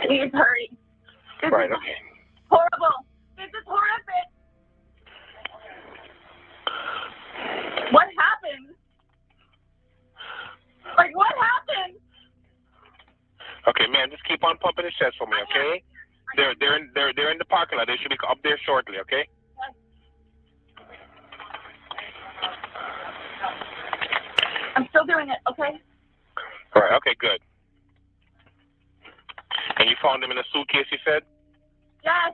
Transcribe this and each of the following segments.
Please hurry. This Right, is okay. horrible. This is horrific. What happened? Like, what happened? Okay, ma'am, just keep on pumping his chest for me, okay? They're in the parking lot. They should be up there shortly, okay? I'm still doing it, okay? All right, okay, good. And you found them in a suitcase, you said? Yes.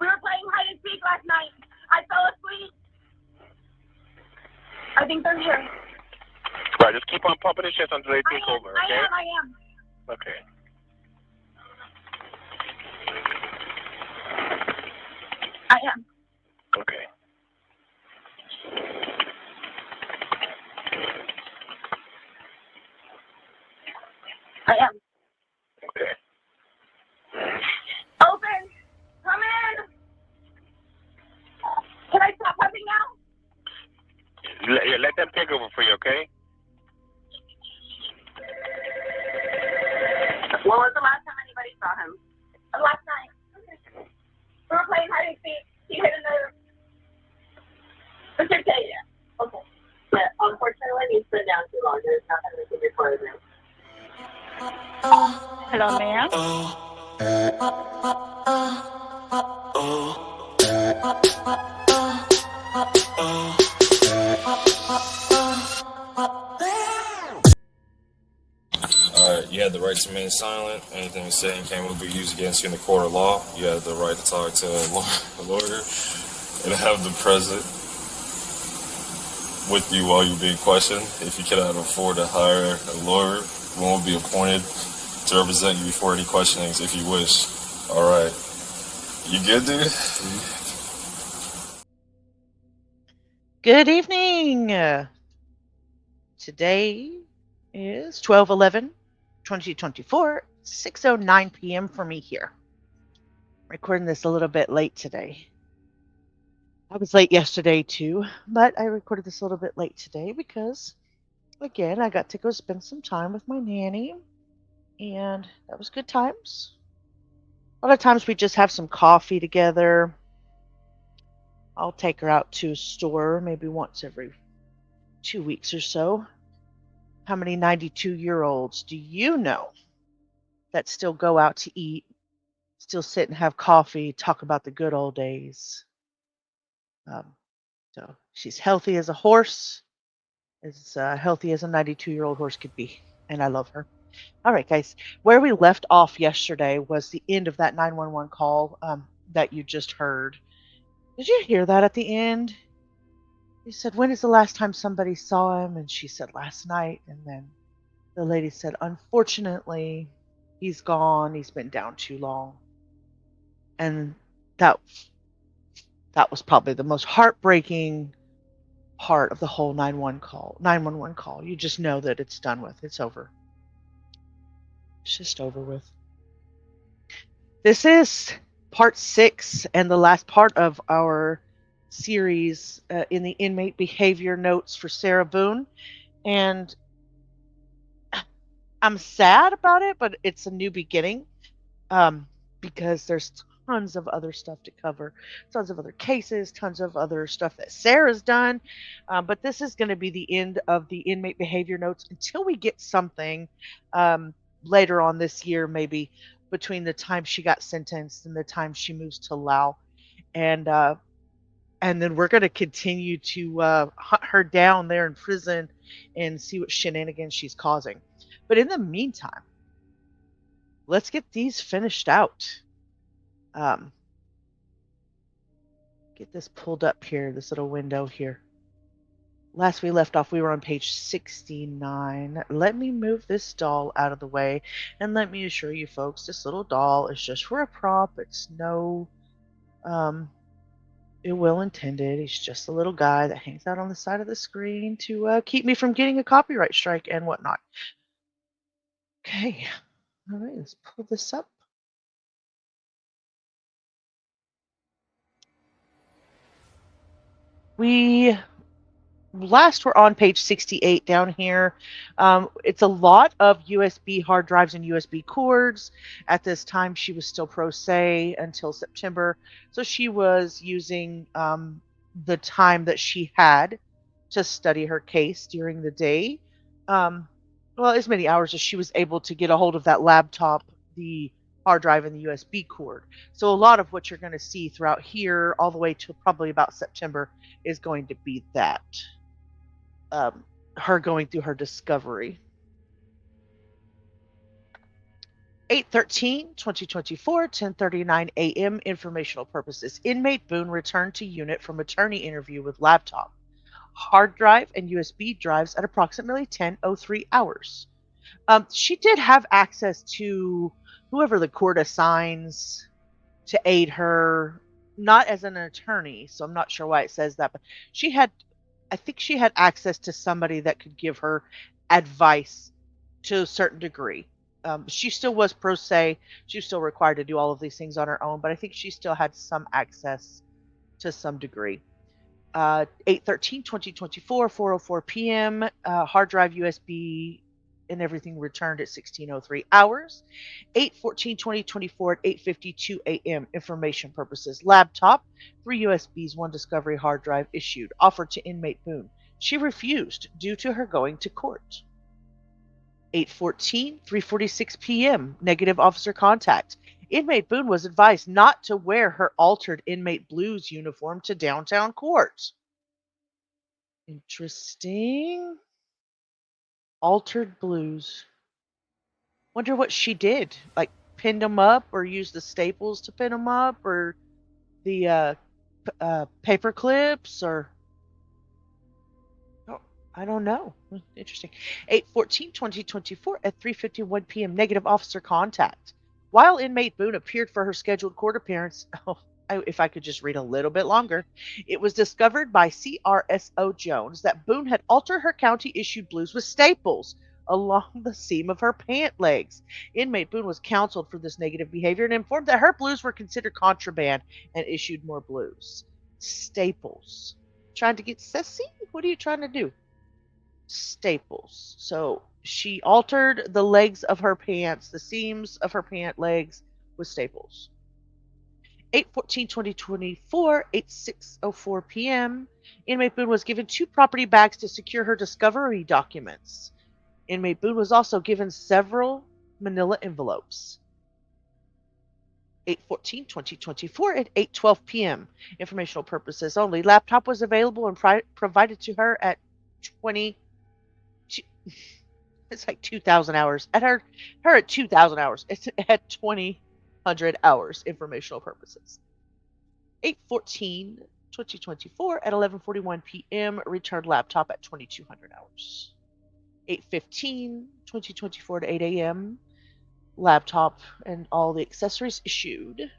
We were playing hide and seek last night. I fell asleep. I think they're here. Right, just keep on pumping his chest until they take over, okay? I am. Okay. I am. Okay. I am. Okay. Open. Come in. Can I stop pumping now? Let them take over for you, okay? When was the last time anybody saw him? Last night. Okay. We were playing hide and seek. He hit the suitcase. Okay. Yeah, unfortunately, he's been down too long. There's nothing we can do for him now. Hello, ma'am. You have the right to remain silent. Anything you say and can will be used against you in the court of law. You have the right to talk to a lawyer and have them present with you while you're being questioned. If you cannot afford to hire a lawyer, one will be appointed to represent you before any questionings if you wish. All right. You good, dude? Good evening. Today is 12/11/2024, 6:09 p.m. for me here. Recording this a little bit late today. I was late yesterday too, but I recorded this a little bit late today because, again, I got to go spend some time with my nanny, and that was good times. A lot of times we just have some coffee together. I'll take her out to a store maybe once every 2 weeks or so. How many 92-year-olds do you know that still go out to eat, still sit and have coffee, talk about the good old days? So she's healthy as a horse, as healthy as a 92-year-old horse could be, and I love her. All right, guys, where we left off yesterday was the end of that 911 call that you just heard. Did you hear that at the end? He said, when is the last time somebody saw him? And she said, last night. And then the lady said, unfortunately, he's gone. He's been down too long. And that was probably the most heartbreaking part of the whole 911 call. You just know that it's done with. It's over. It's just over with. This is part 6 and the last part of our series in the inmate behavior notes for Sarah Boone. And I'm sad about it, but it's a new beginning because there's tons of other stuff to cover, tons of other cases, tons of other stuff that Sarah's done. But this is going to be the end of the inmate behavior notes until we get something later on this year, maybe between the time she got sentenced and the time she moves to Laos. And then we're going to continue to hunt her down there in prison and see what shenanigans she's causing. But in the meantime, let's get these finished out. Get this pulled up here, this little window here. Last we left off, we were on page 69. Let me move this doll out of the way, and let me assure you folks, this little doll is just for a prop. It's no ill will intended. He's just a little guy that hangs out on the side of the screen to keep me from getting a copyright strike and whatnot. Okay, all right, let's pull this up. We last we're on page 68 down here. It's a lot of USB hard drives and USB cords. At this time, she was still pro se until September. So she was using the time that she had to study her case during the day. Um, well, as many hours as she was able to get a hold of that laptop, the hard drive, and the USB cord. So a lot of what you're going to see throughout here, all the way to probably about September, is going to be that her going through her discovery. 8/13/2024, 10:39 a.m. Informational purposes. Inmate Boone returned to unit from attorney interview with laptop, hard drive, and USB drives at approximately 10:03 hours. She did have access to whoever the court assigns to aid her, not as an attorney, so I'm not sure why it says that, but I think she had access to somebody that could give her advice to a certain degree. She still was pro se. She was still required to do all of these things on her own, but I think she still had some access to some degree. 8/13/2024, 4:04 p.m. Hard drive, USB, and everything returned at 16:03 hours. 8/14/2024 at 8:52 a.m. Information purposes. Laptop, 3 USBs, 1 Discovery hard drive issued. Offered to inmate Boone. She refused due to her going to court. 8/14, 3:46 p.m. Negative officer contact. Inmate Boone was advised not to wear her altered inmate blues uniform to downtown court. Interesting. Altered blues. Wonder what she did. Like pinned them up or used the staples to pin them up or the paper clips or oh, I don't know. Interesting. 8/14/2024 at 3:51 p.m. Negative officer contact. While inmate Boone appeared for her scheduled court appearance, if I could just read a little bit longer, it was discovered by CRSO Jones that Boone had altered her county-issued blues with staples along the seam of her pant legs. Inmate Boone was counseled for this negative behavior and informed that her blues were considered contraband and issued more blues. Staples. Trying to get sassy? What are you trying to do? Staples. So she altered the legs of her pants, the seams of her pant legs with staples. 8/14/2024, 8:06:04 p.m. Inmate Boone was given 2 property bags to secure her discovery documents. Inmate Boone was also given several manila envelopes. 8/14/2024 at 8:12 p.m. Informational purposes only. Laptop was available and provided to her at 20. It's like 2,000 hours. At her at 2,000 hours. It's at 2,000 hours. Informational purposes. 8/14/2024 at 11:41 p.m. Returned laptop at 2,200 hours. 8/15/2024 to 8 a.m. Laptop and all the accessories issued.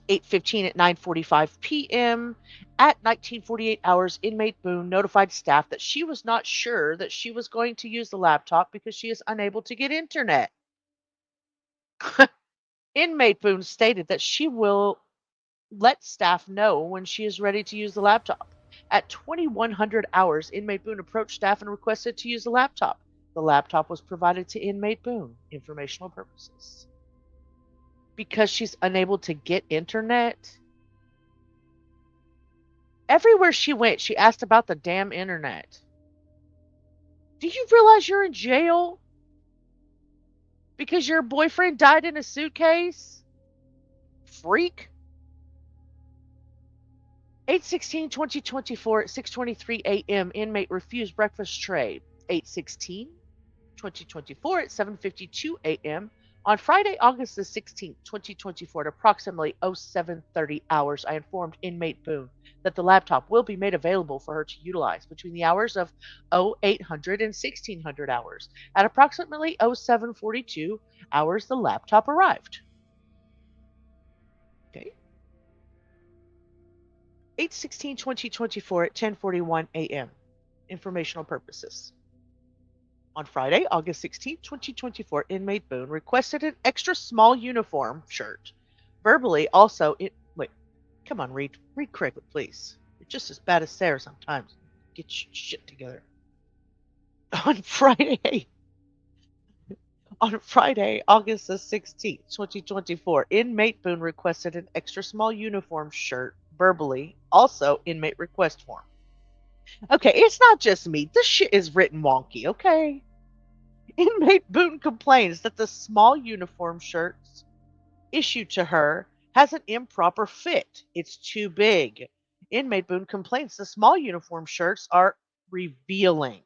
8:15 at 9:45 p.m. At 19:48 hours, inmate Boone notified staff that she was not sure that she was going to use the laptop because she is unable to get internet. Inmate Boone stated that she will let staff know when she is ready to use the laptop. At 2,100 hours, inmate Boone approached staff and requested to use the laptop. The laptop was provided to inmate Boone, informational purposes. Because she's unable to get internet. Everywhere she went, she asked about the damn internet. Do you realize you're in jail? Because your boyfriend died in a suitcase? Freak. 8/16/2024 at 6:23 a.m. Inmate refused breakfast tray. 8/16/2024 at 7:52 a.m. On Friday, August the 16th, 2024, at approximately 07:30 hours, I informed inmate Boone that the laptop will be made available for her to utilize between the hours of 0800 and 1600 hours. At approximately 07:42 hours, the laptop arrived. Okay. 8/16/2024 at 10:41 a.m. Informational purposes. On Friday, August 16th, 2024, inmate Boone requested an extra small uniform shirt. Verbally, also, Come on, read correctly, please. You're just as bad as Sarah sometimes. Get your shit together. On Friday, August the 16th, 2024, inmate Boone requested an extra small uniform shirt verbally, also inmate request form. Okay, it's not just me. This shit is written wonky, okay? Inmate Boone complains that the small uniform shirts issued to her has an improper fit. It's too big. Inmate Boone complains the small uniform shirts are revealing.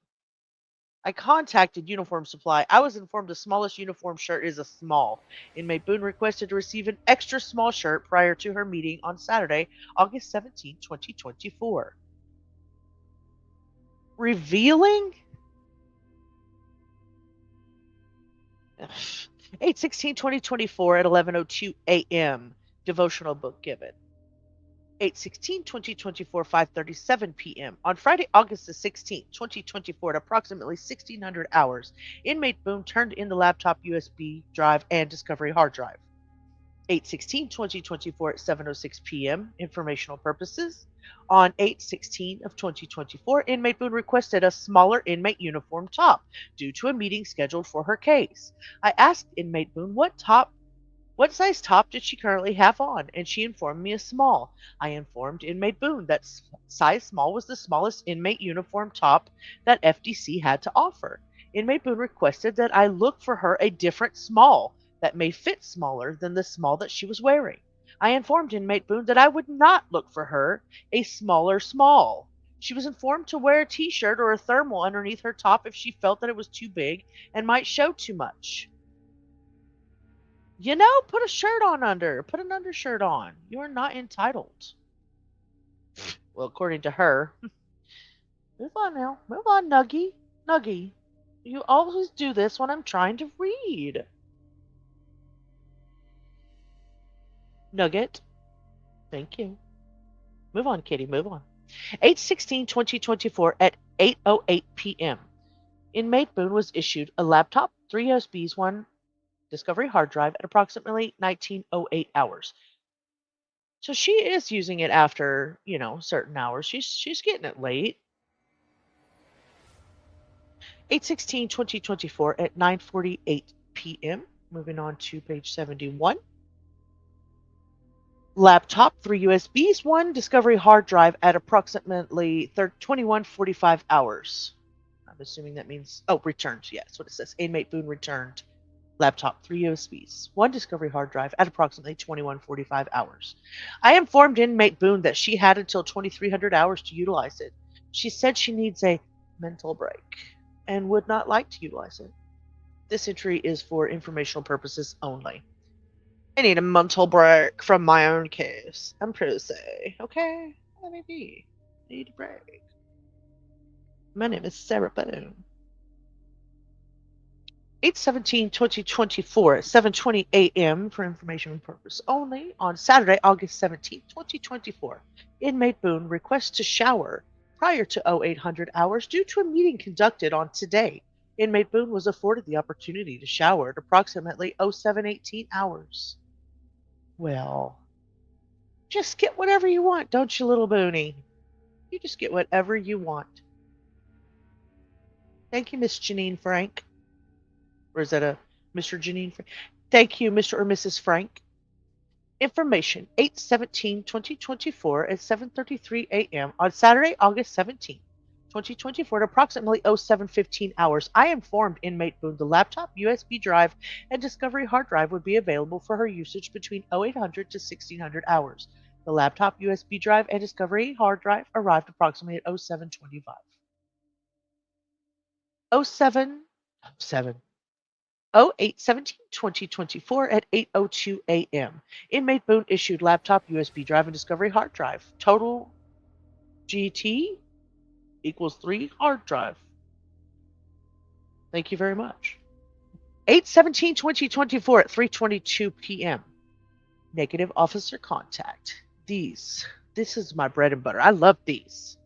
I contacted Uniform Supply. I was informed the smallest uniform shirt is a small. Inmate Boone requested to receive an extra small shirt prior to her meeting on Saturday, August 17, 2024. Revealing? 8/16/2024 at 11:02 a.m. Devotional book given. 8/16/2024, 5:37 p.m. On Friday, August the 16th, 2024, at approximately 1600 hours, inmate Boone turned in the laptop USB drive and Discovery hard drive. 8/16/2024 at 7:06 p.m. Informational purposes. On 8/16 of 2024, inmate Boone requested a smaller inmate uniform top due to a meeting scheduled for her case. I asked inmate Boone what size top did she currently have on, and she informed me a small. I informed inmate Boone that size small was the smallest inmate uniform top that FDC had to offer. Inmate Boone requested that I look for her a different small that may fit smaller than the small that she was wearing. I informed inmate Boone that I would not look for her a smaller small. She was informed to wear a t-shirt or a thermal underneath her top if she felt that it was too big and might show too much. Put a shirt on under. Put an undershirt on. You are not entitled. Well, according to her. Move on now. Move on, Nuggy. Nuggy. You always do this when I'm trying to read. Nugget. Thank you. Move on, kitty. Move on. 8/16/2024 at 8:08 p.m. Inmate Boone was issued a laptop, 3 USBs, 1 Discovery hard drive at approximately 19:08 hours. So she is using it after, certain hours. She's getting it late. 8/16/2024 at 9:48 p.m. Moving on to page 71. Laptop, 3 USBs, 1 Discovery hard drive at approximately 21:45 hours. I'm assuming that means, returned. Yeah, that's what it says. Inmate Boone returned. Laptop, 3 USBs, 1 Discovery hard drive at approximately 21:45 hours. I informed inmate Boone that she had until 2300 hours to utilize it. She said she needs a mental break and would not like to utilize it. This entry is for informational purposes only. I need a mental break from my own case. I'm prosy, okay? Let me be. I need a break. My name is Sarah Boone. 8/17/2024 at 7:20 a.m. for information purpose only. On Saturday, August 17, 2024, inmate Boone requests to shower prior to 0800 hours due to a meeting conducted on today. Inmate Boone was afforded the opportunity to shower at approximately 07:18 hours. Well, just get whatever you want, don't you, little Booney? You just get whatever you want. Thank you, Miss Janine Frank. Or is that a Mr. Janine Frank? Thank you, Mr. or Mrs. Frank. Information, 8/17/2024 at 7:33 a.m. on Saturday, August 17, 2024 at approximately 07:15 hours. I informed inmate Boone the laptop, USB drive, and Discovery hard drive would be available for her usage between 0800 to 1600 hours. The laptop, USB drive, and Discovery hard drive arrived approximately at 07:25. 08/17/2024 at 8:02 a.m. Inmate Boone issued laptop, USB drive, and Discovery hard drive. Total GT equals 3 hard drive. Thank you very much. 8/17/2024 at 3:22 p.m. Negative officer contact. This is my bread and butter. I love these.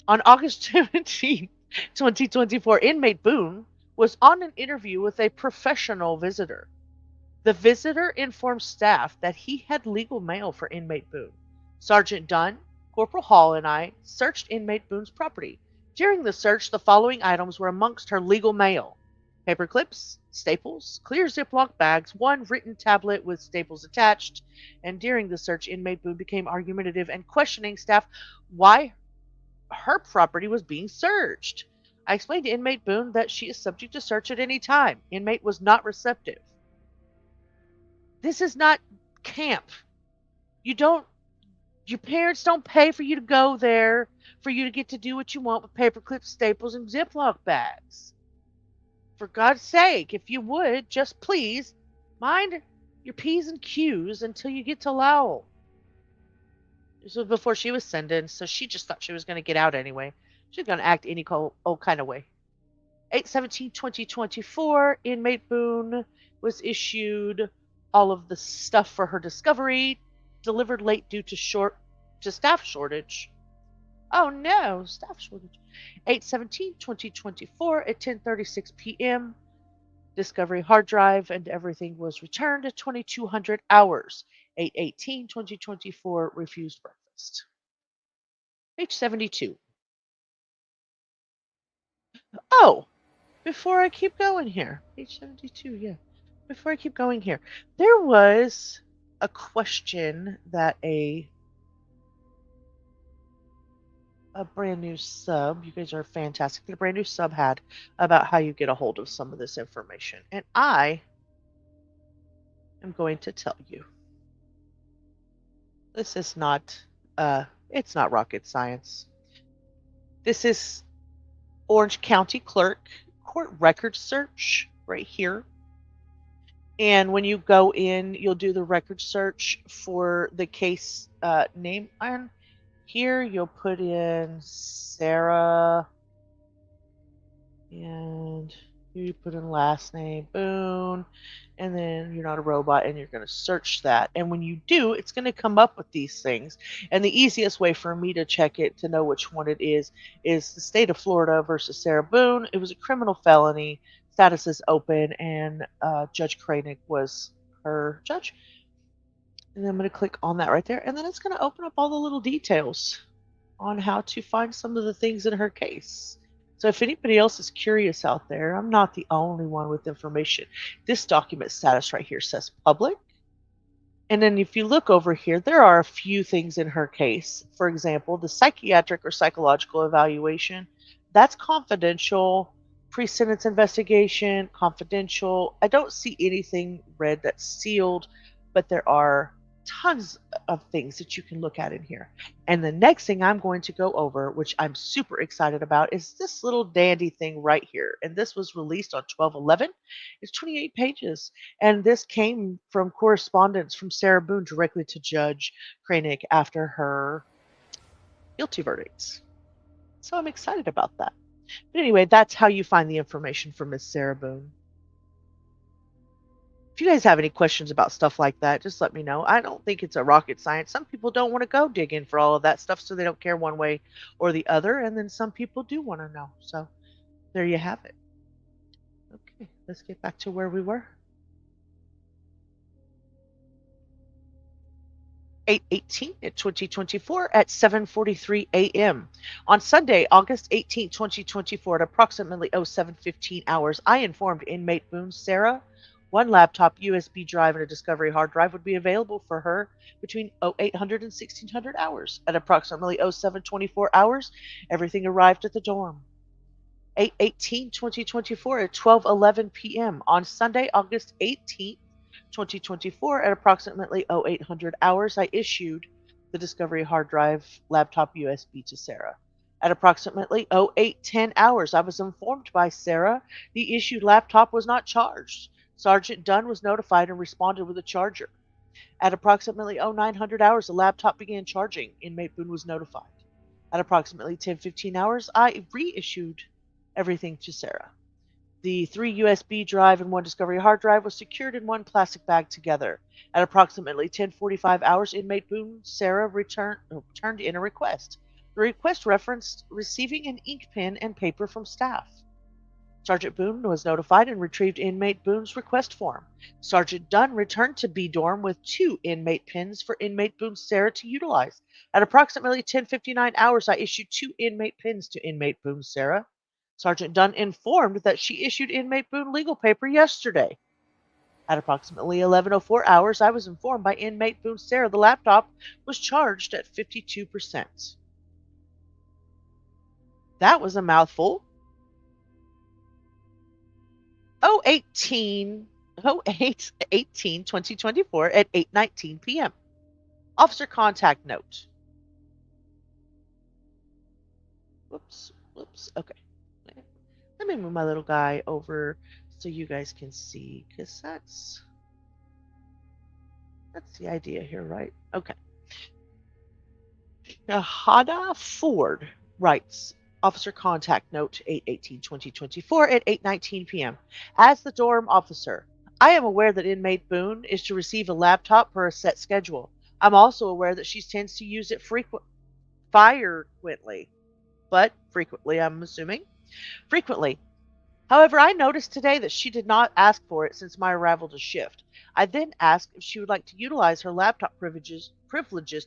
On August 17, 2024, inmate Boone was on an interview with a professional visitor. The visitor informed staff that he had legal mail for inmate Boone. Sergeant Dunn, Corporal Hall, and I searched inmate Boone's property. During the search, the following items were amongst her legal mail: paper clips, staples, clear Ziploc bags, one written tablet with staples attached. And during the search, inmate Boone became argumentative and questioning staff why her property was being searched. I explained to inmate Boone that she is subject to search at any time. Inmate was not receptive. This is not camp. Your parents don't pay for you to go there for you to get to do what you want with paper clips, staples, and Ziploc bags. For God's sake, if you would, just please mind your P's and Q's until you get to Lowell. This was before she was sentenced, so she just thought she was going to get out anyway. She's going to act any old kind of way. 8/17/2024, inmate Boone was issued all of the stuff for her discovery, delivered late due to staff shortage. Oh no, staff shortage. 8/17/2024 at 10:36 p.m. Discovery hard drive and everything was returned at 2200 hours. 8/18/2024 refused breakfast. Page 72. Oh, before I keep going here, page 72, yeah. Before I keep going here, there was a question that a brand new sub, you guys are fantastic, that a brand new sub had about how you get a hold of some of this information. And I am going to tell you. This is not, it's not rocket science. This is Orange County Clerk Court Record Search right here. And when you go in, you'll do the record search for the case name. And here you'll put in Sarah, and you put in last name Boone, and then You're Not a Robot, and you're going to search that. And when you do, it's going to come up with these things. And the easiest way for me to check it to know which one it is the state of Florida versus Sarah Boone. It was a criminal felony. Status is open, and Judge Kranick was her judge. And I'm going to click on that right there, and then it's going to open up all the little details on how to find some of the things in her case. So if anybody else is curious out there, I'm not the only one with information. This document status right here says public. And then if you look over here, there are a few things in her case. For example, the psychiatric or psychological evaluation, that's confidential. Pre-sentence investigation, confidential. I don't see anything red that's sealed, but there are tons of things that you can look at in here. And the next thing I'm going to go over, which I'm super excited about, is this little dandy thing right here. And this was released on 12/11. It's 28 pages. And this came from correspondence from Sarah Boone directly to Judge Kranick after her guilty verdicts. So I'm excited about that. But anyway, that's how you find the information from Miss Sarah Boone. If you guys have any questions about stuff like that, just let me know. I don't think it's a rocket science. Some people don't want to go dig in for all of that stuff, so they don't care one way or the other. And then some people do want to know. So there you have it. Okay, let's get back to where we were. 8/18/2024 at 7:43 a.m. On Sunday, August 18, 2024 at approximately 07:15 hours, I informed inmate Boone Sarah one laptop, USB drive, and a discovery hard drive would be available for her between 0800 and 1600 hours. At approximately 07:24 hours, everything arrived at the dorm. 8/18/2024 at 12:11 p.m. on Sunday, August 18th, 2024 at approximately 0800 hours, I issued the discovery hard drive laptop USB to Sarah. At approximately 0810 hours, I was informed by Sarah the issued laptop was not charged. Sergeant Dunn was notified and responded with a charger. At approximately 0900 hours, the laptop began charging. Inmate Boone was notified. At approximately 10:15 hours, I reissued everything to Sarah. The 3 USB drive and 1 discovery hard drive was secured in one plastic bag together. At approximately 10:45 hours, inmate Boone Sarah turned in a request. The request referenced receiving an ink pen and paper from staff. Sergeant Boone was notified and retrieved inmate Boone's request form. Sergeant Dunn returned to B dorm with 2 inmate pins for inmate Boone Sarah to utilize. At approximately 10:59 hours, I issued 2 inmate pins to inmate Boone Sarah. Sergeant Dunn informed that she issued inmate Boone legal paper yesterday. At approximately 11:04 hours, I was informed by inmate Boone Sarah the laptop was charged at 52%. That was a mouthful. 018 08/18 2024 at 8:19 p.m. Officer contact note. Whoops. Okay. Let me move my little guy over so you guys can see, because that's the idea here, right? Okay. Hada Ford writes, Officer contact note 8/18/2024 at 8:19 p.m. As the dorm officer, I am aware that inmate Boone is to receive a laptop per a set schedule. I'm also aware that she tends to use it frequently, but frequently, I'm assuming. Frequently. However, I noticed today that she did not ask for it since my arrival to shift. I then asked if she would like to utilize her laptop privileges,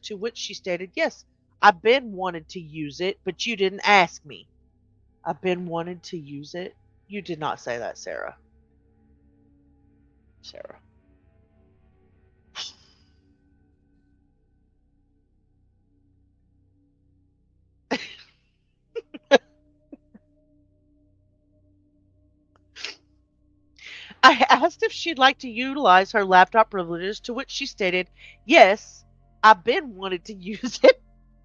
to which she stated, yes, I've been wanting to use it, but you didn't ask me. I've been wanting to use it? You did not say that, Sarah. Sarah. I asked if she'd like to utilize her laptop privileges, to which she stated, yes, I've been wanting to use it,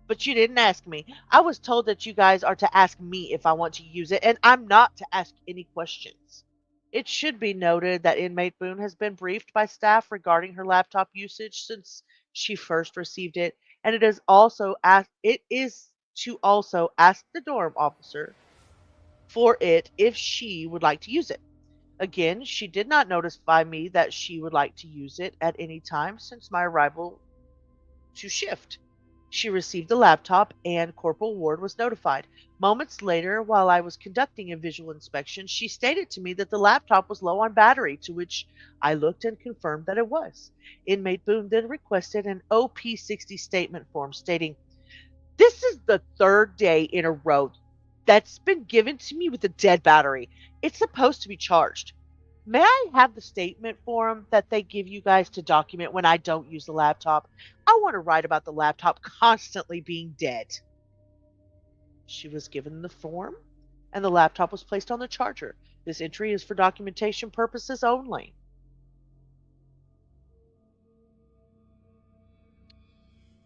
but you didn't ask me. I was told that you guys are to ask me if I want to use it, and I'm not to ask any questions. It should be noted that inmate Boone has been briefed by staff regarding her laptop usage since she first received it, and it is to also ask the dorm officer for it if she would like to use it. Again, she did not notify me that she would like to use it at any time since my arrival to shift. She received the laptop and Corporal Ward was notified. Moments later, while I was conducting a visual inspection, she stated to me that the laptop was low on battery, to which I looked and confirmed that it was. Inmate Boone then requested an OP60 statement form stating, this is the 3rd day in a row that's been given to me with a dead battery. It's supposed to be charged. May I have the statement form that they give you guys to document when I don't use the laptop? I want to write about the laptop constantly being dead. She was given the form, and the laptop was placed on the charger. This entry is for documentation purposes only.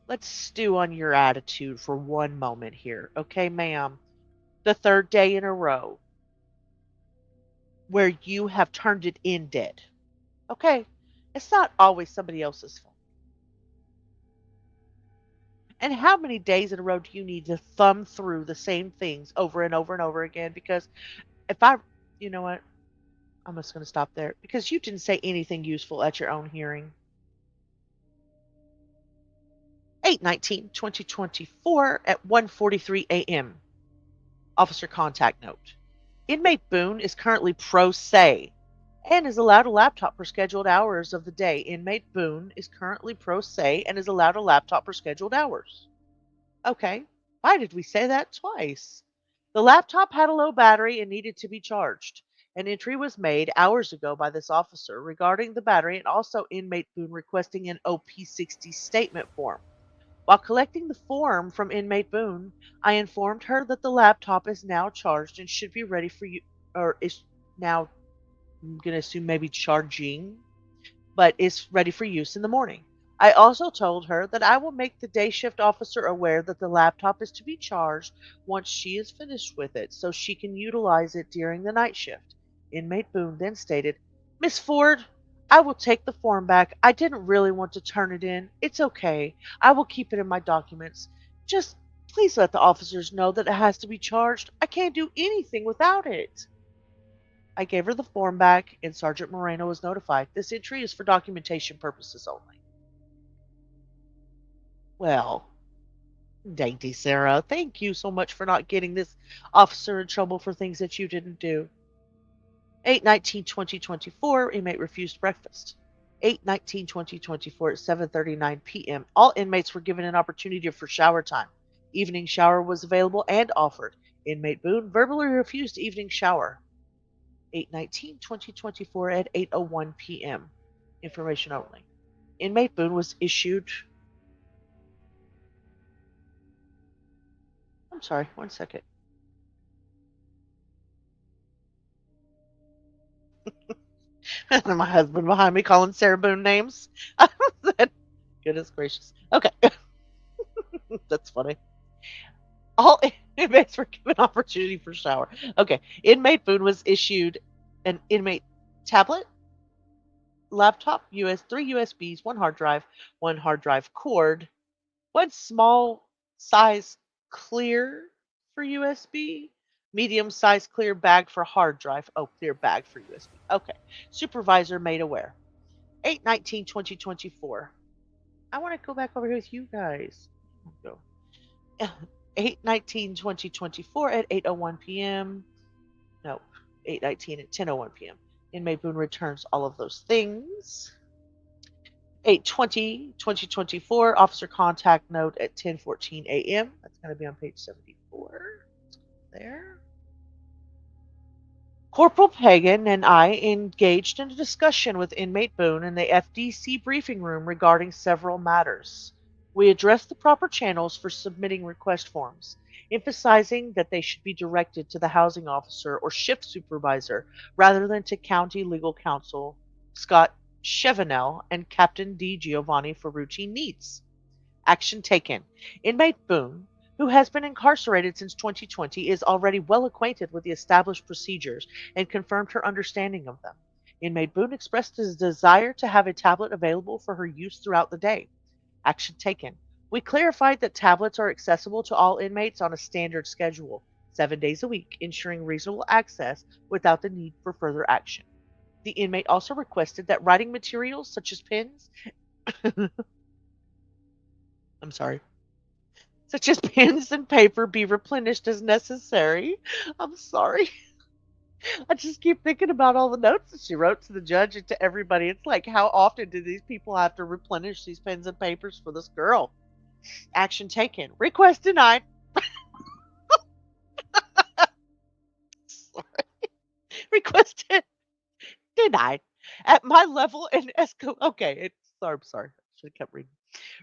Let's stew on your attitude for one moment here, okay, ma'am? The 3rd day in a row where you have turned it in dead. Okay? It's not always somebody else's fault. And how many days in a row do you need to thumb through the same things over and over and over again? Because you know what? I'm just going to stop there because you didn't say anything useful at your own hearing. 8/19/2024 at 1:43 a.m. Officer contact note. Inmate Boone is currently pro se and is allowed a laptop for scheduled hours of the day. Inmate Boone is currently pro se and is allowed a laptop for scheduled hours. Okay. Why did we say that twice? The laptop had a low battery and needed to be charged. An entry was made hours ago by this officer regarding the battery and also inmate Boone requesting an OP60 statement form. While collecting the form from inmate Boone, I informed her that the laptop is now charged and should be ready for you, or is now, I'm going to assume maybe charging, but is ready for use in the morning. I also told her that I will make the day shift officer aware that the laptop is to be charged once she is finished with it so she can utilize it during the night shift. Inmate Boone then stated, Miss Ford, I will take the form back. I didn't really want to turn it in. It's okay. I will keep it in my documents. Just please let the officers know that it has to be charged. I can't do anything without it. I gave her the form back, and Sergeant Moreno was notified. This entry is for documentation purposes only. Well, dainty Sarah, thank you so much for not getting this officer in trouble for things that you didn't do. 8/19/2024, inmate refused breakfast. 8/19/2024 at 7:39 p.m. All inmates were given an opportunity for shower time. Evening shower was available and offered. Inmate Boone verbally refused evening shower. 8/19/2024 at 8:01 p.m. Information only. Inmate Boone was issued. I'm sorry, one second. My husband behind me calling Sarah Boone names. Goodness gracious. Okay, that's funny. All inmates were given opportunity for shower. Okay, inmate Boone was issued an inmate tablet, laptop, 3 USBs, one hard drive cord, one small size clear for USB, medium size clear bag for hard drive. Oh, clear bag for USB. Okay. Supervisor made aware. 8/19/2024. I want to go back over here with you guys. Go. 8/19/2024 at 8:01 p.m. No, 8/19 at 10:01 p.m. Inmate Boone returns all of those things. 8/20/2024, officer contact note at 10:14 a.m. That's going to be on page 74. There. Corporal Pagan and I engaged in a discussion with inmate Boone in the FDC briefing room regarding several matters. We addressed the proper channels for submitting request forms, emphasizing that they should be directed to the housing officer or shift supervisor rather than to county legal counsel Scott Chevenel and Captain D. Giovanni for routine needs. Action taken. Inmate Boone, who has been incarcerated since 2020, is already well acquainted with the established procedures and confirmed her understanding of them. Inmate Boone expressed his desire to have a tablet available for her use throughout the day. Action taken. We clarified that tablets are accessible to all inmates on a standard schedule, 7 days a week, ensuring reasonable access without the need for further action. The inmate also requested that writing materials such as pens I'm sorry, such as pens and paper be replenished as necessary. I'm sorry. I just keep thinking about all the notes that she wrote to the judge and to everybody. It's like, how often do these people have to replenish these pens and papers for this girl? Action taken. Request denied. Sorry. Request denied. At my level and okay, sorry. Should have kept reading.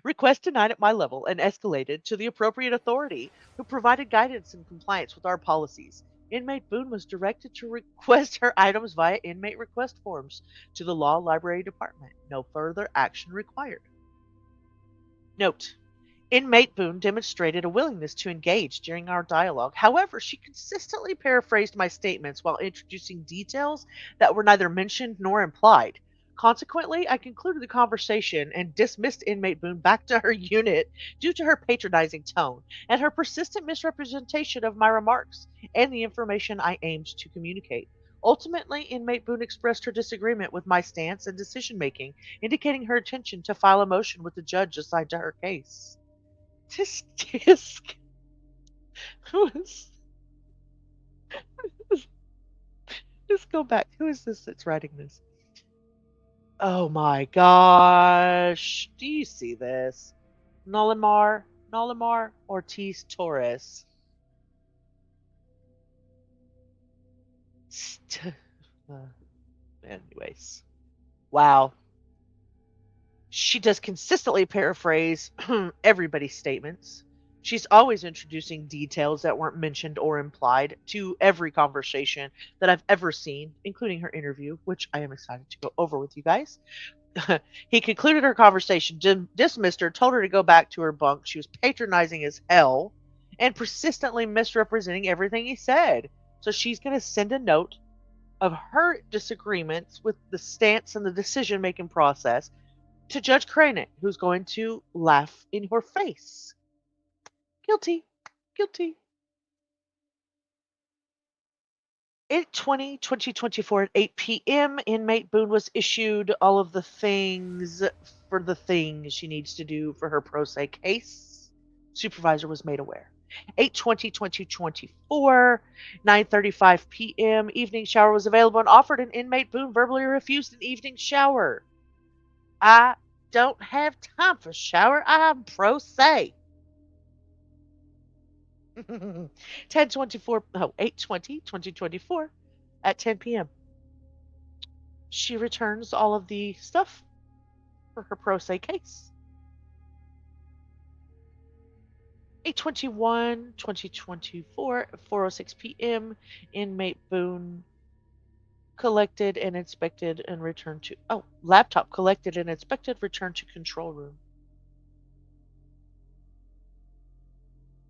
Request denied at my level and escalated to the appropriate authority who provided guidance in compliance with our policies. Inmate Boone was directed to request her items via inmate request forms to the Law Library Department. No further action required. Note: Inmate Boone demonstrated a willingness to engage during our dialogue. However, she consistently paraphrased my statements while introducing details that were neither mentioned nor implied. Consequently, I concluded the conversation and dismissed Inmate Boone back to her unit due to her patronizing tone and her persistent misrepresentation of my remarks and the information I aimed to communicate. Ultimately, Inmate Boone expressed her disagreement with my stance and decision making, indicating her intention to file a motion with the judge assigned to her case. This disc was. Just go back. Who is this that's writing this? Oh my gosh. Do you see this? Nolimar Ortiz Torres. Anyways. Wow. She does consistently paraphrase everybody's statements. She's always introducing details that weren't mentioned or implied to every conversation that I've ever seen, including her interview, which I am excited to go over with you guys. He concluded her conversation, dismissed her, told her to go back to her bunk. She was patronizing as hell and persistently misrepresenting everything he said. So she's going to send a note of her disagreements with the stance and the decision making process to Judge Cranick, who's going to laugh in her face. Guilty. Guilty. 8/20/2024 at 8 p.m., Inmate Boone was issued all of the things for the things she needs to do for her pro se case. Supervisor was made aware. 8/20/2024, 9:35 p.m. Evening shower was available and offered. An inmate Boone verbally refused an evening shower. I don't have time for shower. I'm pro se. 10/24, 8/20/2024 at 10 p.m. She returns all of the stuff for her pro se case. 8/21/2024 at 4:06 p.m. Inmate Boone collected and inspected and returned to laptop collected and inspected, returned to control room.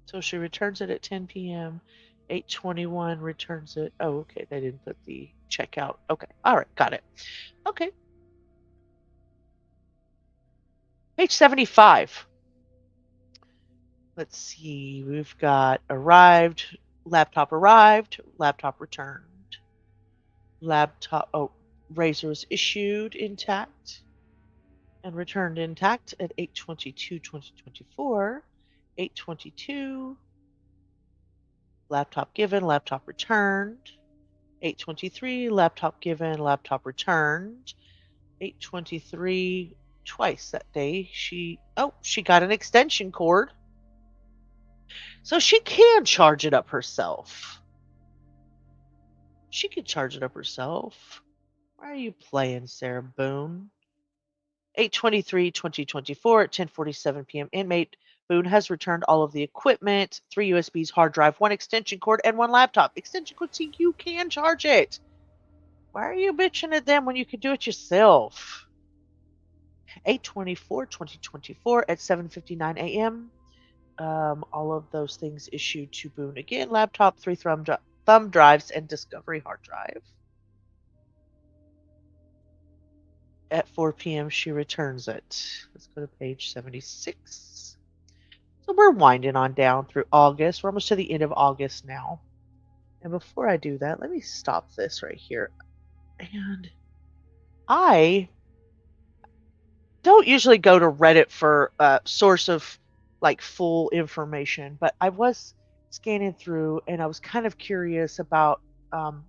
So she returns it at 10 p.m. 8/21 returns it. Oh, okay. They didn't put the checkout. Okay. All right. Got it. Okay. Page 75. Let's see. We've got arrived, laptop returned. Razor was issued intact and returned intact at 8/22/2024. 8/22. Laptop given, laptop returned. 8/23. Laptop given, laptop returned. 8/23. Twice that day. She got an extension cord. So she can charge it up herself. She can charge it up herself. Why are you playing, Sarah Boone? 8/23/2024 at 10:47 p.m. Inmate Boone has returned all of the equipment, 3 USBs, hard drive, 1 extension cord, and 1 laptop. Extension cord, so you can charge it. Why are you bitching at them when you can do it yourself? 8/24/2024 at 7:59 a.m. All of those things issued to Boone again. Laptop, 3 thumb drives, and Discovery hard drive. At 4 p.m. she returns it. Let's go to page 76. So we're winding on down through August. We're almost to the end of August now. And before I do that, let me stop this right here. And I don't usually go to Reddit for a source of like full information, but I was scanning through and I was kind of curious about I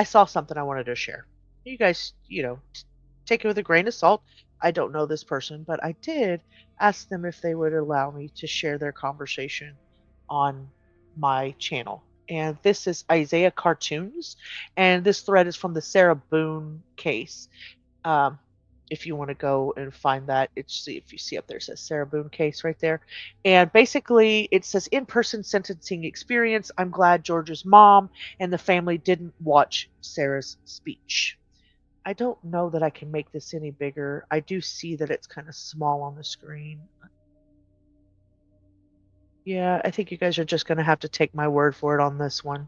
saw something I wanted to share. You guys, take it with a grain of salt. I don't know this person, but I did ask them if they would allow me to share their conversation on my channel. And this is Isaiah Cartoons, and this thread is from the Sarah Boone case. If you want to go and find that, if you see up there, it says Sarah Boone case right there. And basically it says in-person sentencing experience. I'm glad George's mom and the family didn't watch Sarah's speech. I don't know that I can make this any bigger. I do see that it's kind of small on the screen. Yeah, I think you guys are just going to have to take my word for it on this one.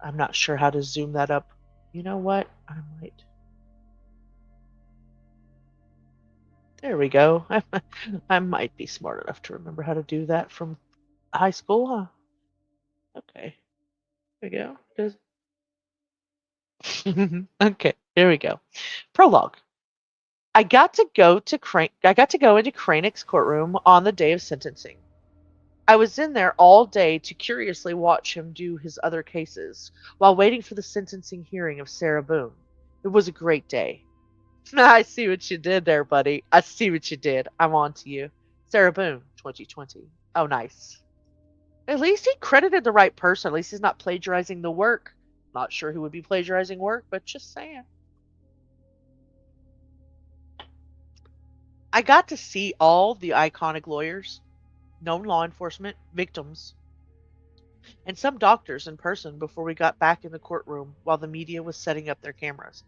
I'm not sure how to zoom that up. You know what? There we go. I might be smart enough to remember how to do that from high school, huh? Okay. There we go. Okay, there we go. Prologue. I got to go into Cranick's courtroom on the day of sentencing. I was in there all day to curiously watch him do his other cases while waiting for the sentencing hearing of Sarah Boone. It was a great day. I see what you did there, buddy. I see what you did. I'm on to you. Sarah Boone, 2020. Oh, nice. At least he credited the right person. At least he's not plagiarizing the work. Not sure who would be plagiarizing work, but just saying. I got to see all the iconic lawyers, known law enforcement, victims, and some doctors in person before we got back in the courtroom while the media was setting up their cameras.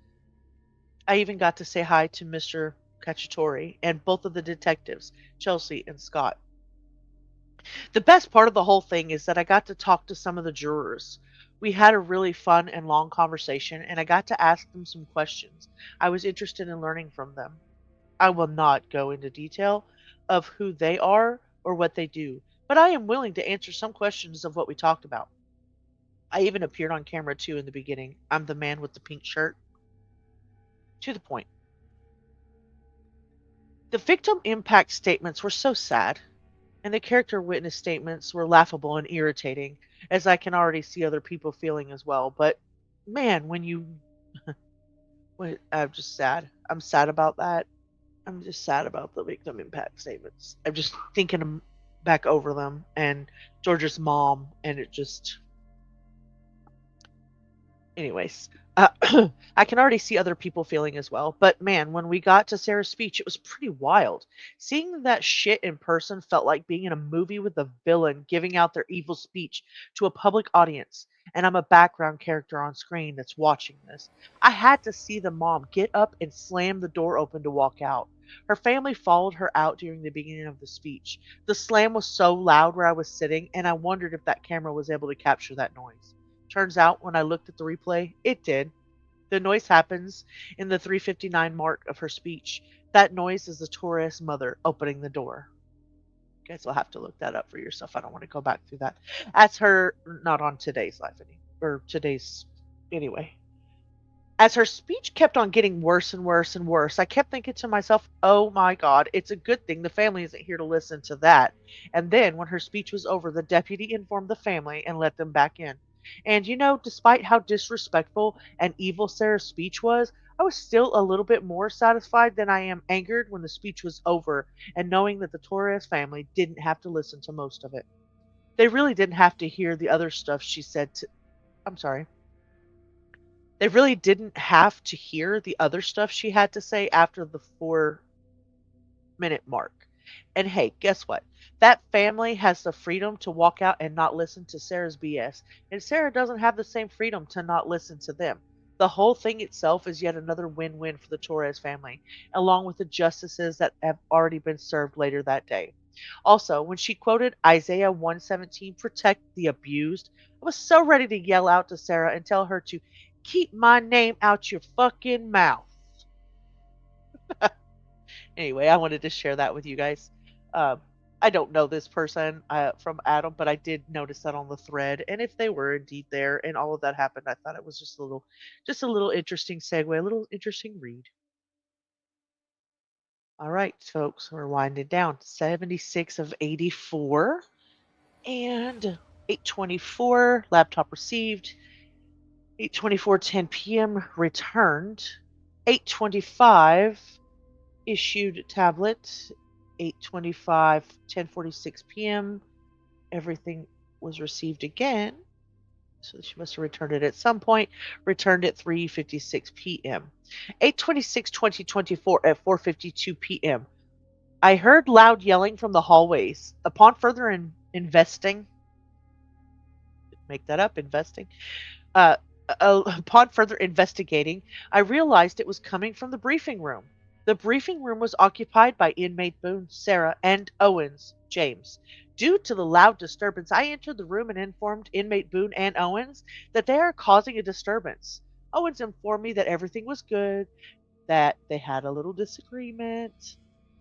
I even got to say hi to Mr. Cacciatore and both of the detectives, Chelsea and Scott. The best part of the whole thing is that I got to talk to some of the jurors. We had a really fun and long conversation, and I got to ask them some questions. I was interested in learning from them. I will not go into detail of who they are or what they do, but I am willing to answer some questions of what we talked about. I even appeared on camera too in the beginning. I'm the man with the pink shirt. To the point. The victim impact statements were so sad. And the character witness statements were laughable and irritating, as I can already see other people feeling as well. But man, I'm just sad. I'm sad about that. I'm just sad about the victim impact statements. I'm just thinking back over them and George's mom, and it just anyways, I can already see other people feeling as well. But man, when we got to Sarah's speech, it was pretty wild. Seeing that shit in person felt like being in a movie with a villain giving out their evil speech to a public audience. And I'm a background character on screen that's watching this. I had to see the mom get up and slam the door open to walk out. Her family followed her out during the beginning of the speech. The slam was so loud where I was sitting, and I wondered if that camera was able to capture that noise. Turns out when I looked at the replay, it did. The noise happens in the 3:59 mark of her speech. That noise is the Torres mother opening the door. You guys will have to look that up for yourself. I don't want to go back through that. That's her, not on today's live, or today's, anyway. As her speech kept on getting worse and worse and worse, I kept thinking to myself, oh my God, it's a good thing the family isn't here to listen to that. And then when her speech was over, the deputy informed the family and let them back in. And despite how disrespectful and evil Sarah's speech was, I was still a little bit more satisfied than I am angered when the speech was over and knowing that the Torres family didn't have to listen to most of it. They really didn't have to hear the other stuff she said to. I'm sorry. They really didn't have to hear the other stuff she had to say after the 4-minute mark. And hey, guess what? That family has the freedom to walk out and not listen to Sarah's BS, and Sarah doesn't have the same freedom to not listen to them. The whole thing itself is yet another win-win for the Torres family, along with the justices that have already been served later that day. Also, when she quoted Isaiah 117, protect the abused, I was so ready to yell out to Sarah and tell her to keep my name out your fucking mouth. Anyway, I wanted to share that with you guys. Um, I don't know this person from Adam, but I did notice that on the thread. And if they were indeed there and all of that happened, I thought it was just a little interesting segue, a little interesting read. All right, folks, we're winding down. 76 of 84 and 824 laptop received. 8:24 10 p.m. returned. 8:25 issued tablet. 8:25 10:46 p.m. Everything was received again. So she must have returned it at some point. Returned at 3:56 p.m. 8:26 2024 at 4:52 p.m. I heard loud yelling from the hallways. Upon further investing, make that up, investing. Uh, upon further investigating, I realized it was coming from the briefing room. The briefing room was occupied by inmate Boone, Sarah, and Owens, James. Due to the loud disturbance, I entered the room and informed inmate Boone and Owens that they are causing a disturbance. Owens informed me that everything was good, that they had a little disagreement.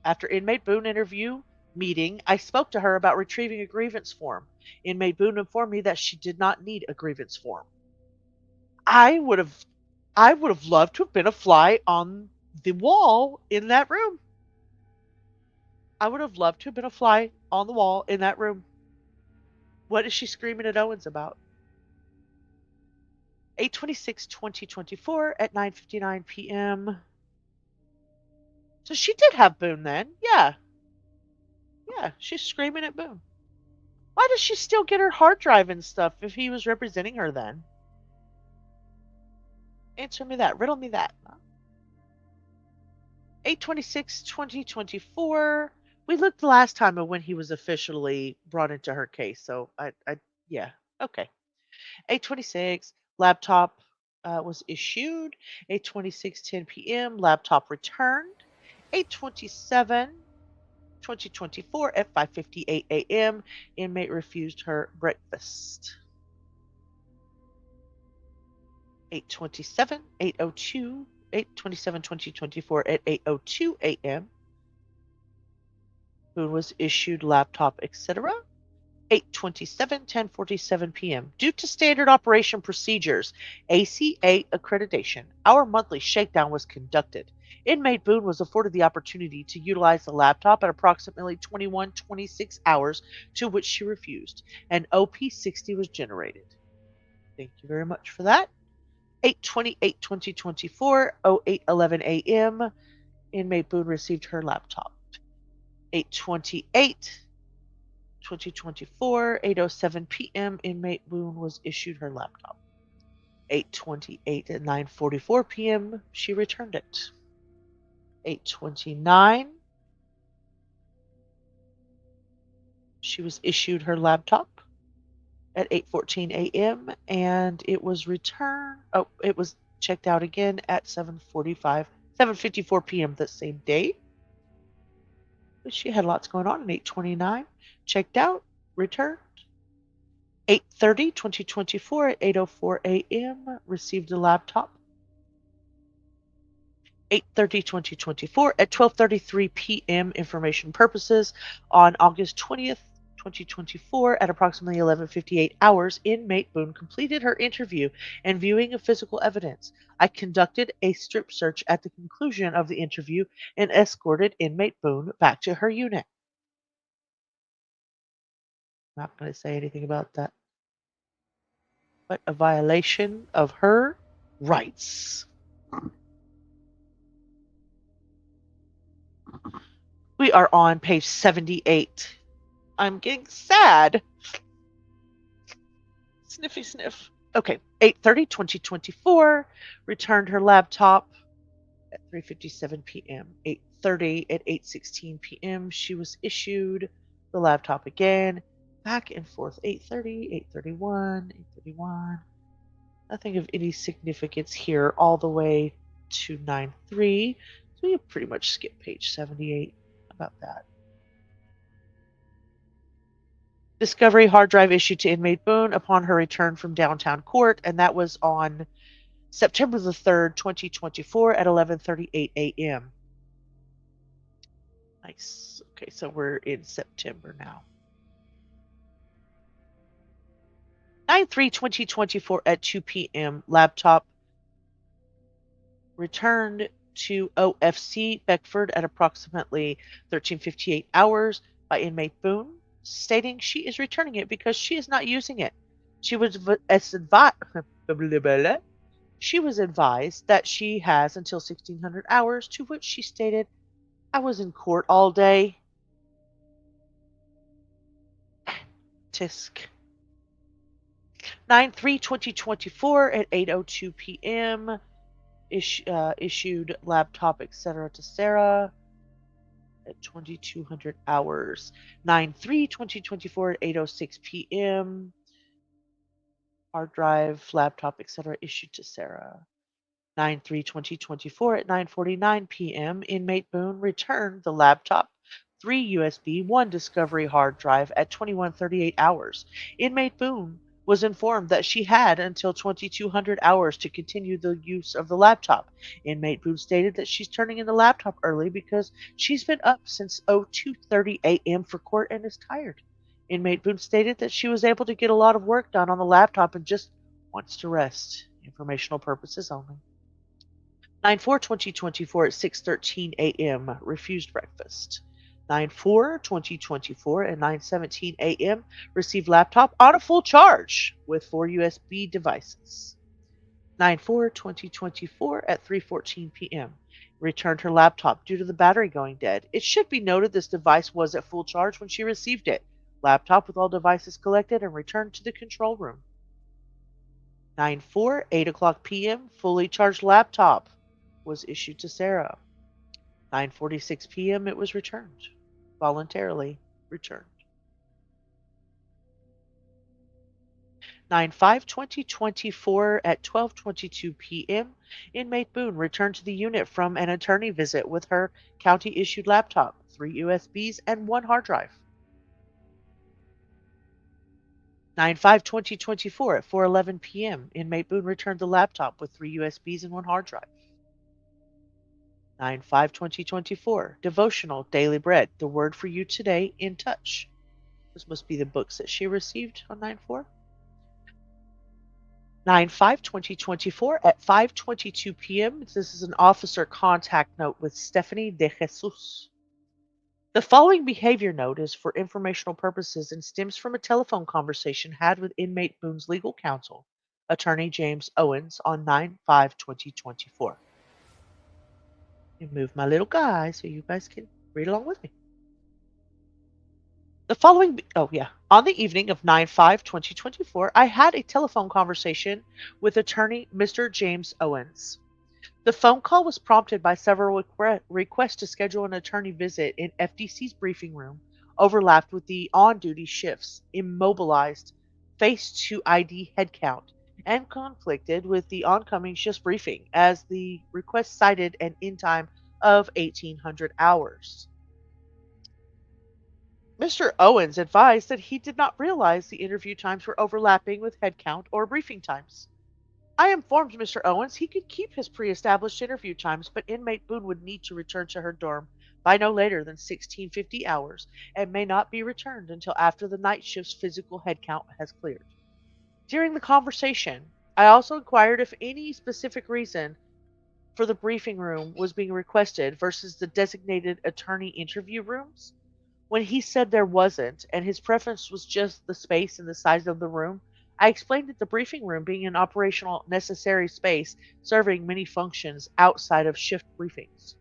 After inmate Boone meeting, I spoke to her about retrieving a grievance form. Inmate Boone informed me that she did not need a grievance form. I would have loved to have been a fly on the wall in that room. I would have loved to have been a fly on the wall in that room. What is she screaming at Owens about? 8:26 2024 at 9:59 p.m. So she did have Boone then. Yeah. Yeah, she's screaming at Boone. Why does she still get her hard drive and stuff if he was representing her then? Answer me that. Riddle me that. 8:26 2024. We looked the last time at when he was officially brought into her case. So yeah, okay. 8:26 laptop was issued. 8:26 10 p.m. laptop returned. 8:27 2024 at 5:58 a.m. inmate refused her breakfast. 8:27 8:02 8:27 2024 at 8:02 a.m. Boone was issued laptop, etc. 8:27 10:47 p.m. Due to standard operation procedures, ACA accreditation, our monthly shakedown was conducted. Inmate Boone was afforded the opportunity to utilize the laptop at approximately 21:26 hours, to which she refused. An OP60 was generated. Thank you very much for that. 8/28/2024, 08:11 a.m. Inmate Boone received her laptop. 8/28/2024, 8:07 p.m. Inmate Boone was issued her laptop. 8/28 at 9:44 p.m. she returned it. 8/29 she was issued her laptop at 8:14 a.m. and it was returned. Oh, it was checked out again at 7:54 p.m. that same day. But she had lots going on. 8:29 checked out, returned. 8:30 2024 at 8:04 a.m. received a laptop. 8:30 2024 at 12:33 p.m. information purposes on August 20th 2024 at approximately 11:58 hours, Inmate Boone completed her interview and viewing of physical evidence. I conducted a strip search at the conclusion of the interview and escorted Inmate Boone back to her unit. I'm not going to say anything about that. But a violation of her rights. We are on page 78. I'm getting sad. Sniffy sniff. Okay, 8:30 2024 returned her laptop at 3:57 p.m. 8:30 at 8:16 p.m. she was issued the laptop again. Back and forth. 8:30, 8:31, 8:31. Nothing of any significance here all the way to 9:3. So we have pretty much skipped page 78 about that. Discovery hard drive issued to Inmate Boone upon her return from downtown court, and that was on September the 3rd, 2024 at 11:38 a.m. Nice. Okay, so we're in September now. 9/3/2024 at 2 p.m. Laptop returned to OFC Beckford at approximately 13:58 hours by Inmate Boone, stating she is returning it because she is not using it. She was advised that she has until 1600 hours, to which she stated, I was in court all day. Tisk. 9/3/2024 at 8:02 p.m. Issued laptop, etc. to Sarah at 2200 hours. 9/3/2024 at 8:06 p.m. Hard drive, laptop, etc. issued to Sarah. 9/3/2024 at 9:49 p.m. Inmate Boone returned the laptop, 3 USB, 1 Discovery hard drive at 21:38 hours. Inmate Boone was informed that she had until 2200 hours to continue the use of the laptop. Inmate Boone stated that she's turning in the laptop early because she's been up since 02:30 a.m. for court and is tired. Inmate Boone stated that she was able to get a lot of work done on the laptop and just wants to rest. Informational purposes only. 9/4/2024 at 6:13 a.m. refused breakfast. 9/4/2024 at 9:17 a.m. received laptop on a full charge with 4 USB devices. 9/4/2024 at 3:14 p.m. returned her laptop due to the battery going dead. It should be noted this device was at full charge when she received it. Laptop with all devices collected and returned to the control room. 9/4, 8 o'clock p.m. fully charged laptop was issued to Sarah. 9:46 p.m. it was returned. Voluntarily returned. 9/5/2024 at 12:22 p.m. Inmate Boone returned to the unit from an attorney visit with her county-issued laptop, 3 USBs, and 1 hard drive. 9/5/2024 at 4:11 p.m. Inmate Boone returned the laptop with 3 USBs and 1 hard drive. 9/5/2024 Devotional Daily Bread. The word for you today, in touch. This must be the books that she received on 9/4. 9/5/2024 at 5:22 p.m. This is an officer contact note with Stephanie de Jesus. The following behavior note is for informational purposes and stems from a telephone conversation had with inmate Boone's legal counsel, attorney James Owens, on 9/5/2024. Move my little guy so you guys can read along with me. On the evening of 9/5/2024, I had a telephone conversation with attorney Mr. James Owens. The phone call was prompted by several requests to schedule an attorney visit in FDC's briefing room, overlapped with the on-duty shifts, immobilized, face to ID headcount, and conflicted with the oncoming shift's briefing, as the request cited an in time of 1800 hours. Mr. Owens advised that he did not realize the interview times were overlapping with headcount or briefing times. I informed Mr. Owens he could keep his pre-established interview times, but inmate Boone would need to return to her dorm by no later than 1650 hours and may not be returned until after the night shift's physical headcount has cleared. During the conversation, I also inquired if any specific reason for the briefing room was being requested versus the designated attorney interview rooms. When he said there wasn't, and his preference was just the space and the size of the room, I explained that the briefing room being an operational necessary space serving many functions outside of shift briefings.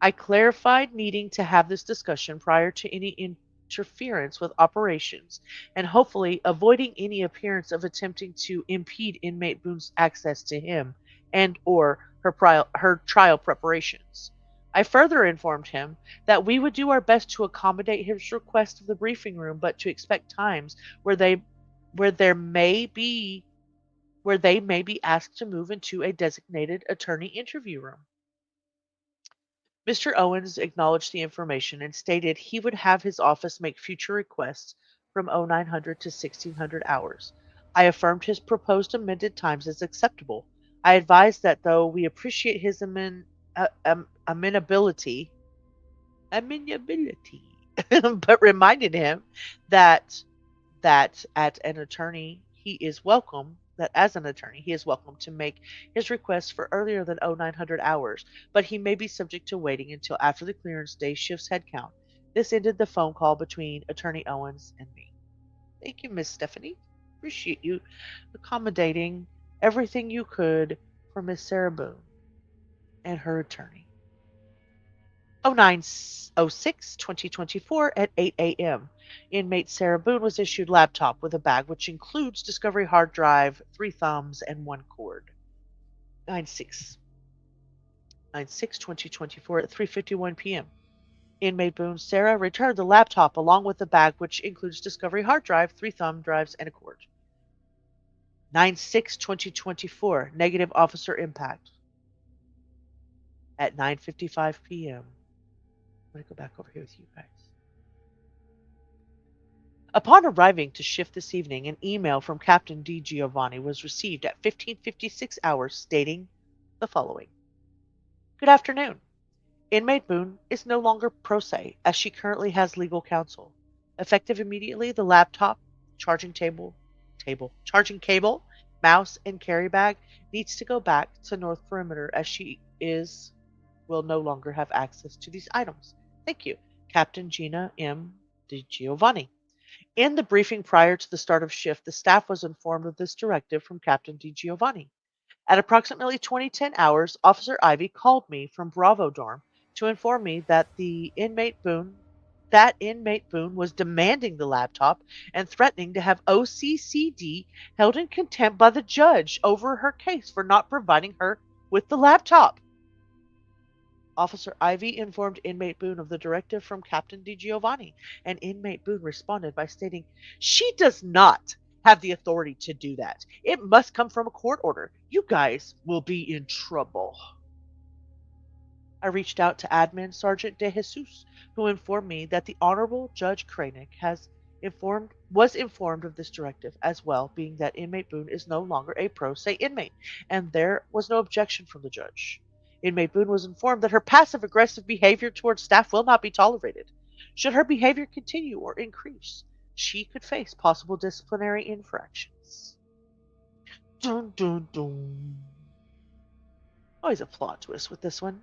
I clarified needing to have this discussion prior to any interference with operations and hopefully avoiding any appearance of attempting to impede inmate Boone's access to him and or her trial preparations. I further informed him that we would do our best to accommodate his request of the briefing room, but to expect times where they may be asked to move into a designated attorney interview room. Mr. Owens acknowledged the information and stated he would have his office make future requests from 0900 to 1600 hours. I affirmed his proposed amended times as acceptable. I advised that though we appreciate his amenability, but reminded him that as an attorney he is welcome to make his request for earlier than 0900 hours, but he may be subject to waiting until after the clearance day shift's headcount. This ended the phone call between attorney Owens and me. Thank you, Miss Stephanie. Appreciate you accommodating everything you could for Miss Sarah Boone and her attorney. 09/06/2024 at 8 a.m. Inmate Sarah Boone was issued laptop with a bag which includes discovery hard drive, 3 thumbs, and 1 cord. 9/6/2024 at 3:51 p.m. Inmate Boone Sarah returned the laptop along with the bag which includes discovery hard drive, 3 thumb drives, and a cord. 9/6/2024 negative officer impact at 9:55 p.m. I'm going to go back over here with you guys. Upon arriving to shift this evening, an email from Captain D. Giovanni was received at 15:56 hours stating the following. Good afternoon. Inmate Boone is no longer pro se as she currently has legal counsel. Effective immediately, the laptop, charging cable, mouse, and carry bag needs to go back to North Perimeter as she will no longer have access to these items. Thank you, Captain Gina M. Di Giovanni. In the briefing prior to the start of shift, the staff was informed of this directive from Captain Di Giovanni. At approximately 2010 hours, Officer Ivy called me from Bravo Dorm to inform me that inmate Boone was demanding the laptop and threatening to have OCCD held in contempt by the judge over her case for not providing her with the laptop. Officer Ivy informed Inmate Boone of the directive from Captain Di Giovanni, and Inmate Boone responded by stating, "She does not have the authority to do that. It must come from a court order. You guys will be in trouble." I reached out to Admin Sergeant De Jesus, who informed me that the Honorable Judge Kranek was informed of this directive as well, being that Inmate Boone is no longer a pro se inmate, and there was no objection from the judge. Inmate Boone was informed that her passive-aggressive behavior towards staff will not be tolerated. Should her behavior continue or increase, she could face possible disciplinary infractions. Dun, dun, dun. Always a plot twist with this one.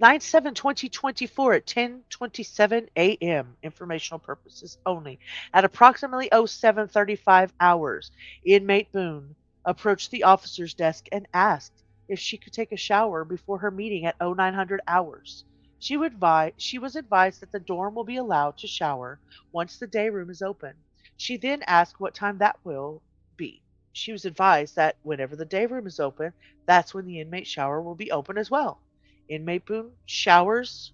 9/7/2024 at 10:27 a.m. Informational purposes only. At approximately 07:35 hours, inmate Boone approached the officer's desk and asked if she could take a shower before her meeting at 0900 hours. She was advised that the dorm will be allowed to shower once the day room is open. She then asked what time that will be. She was advised that whenever the day room is open, that's when the inmate shower will be open as well. Inmate Boone showers.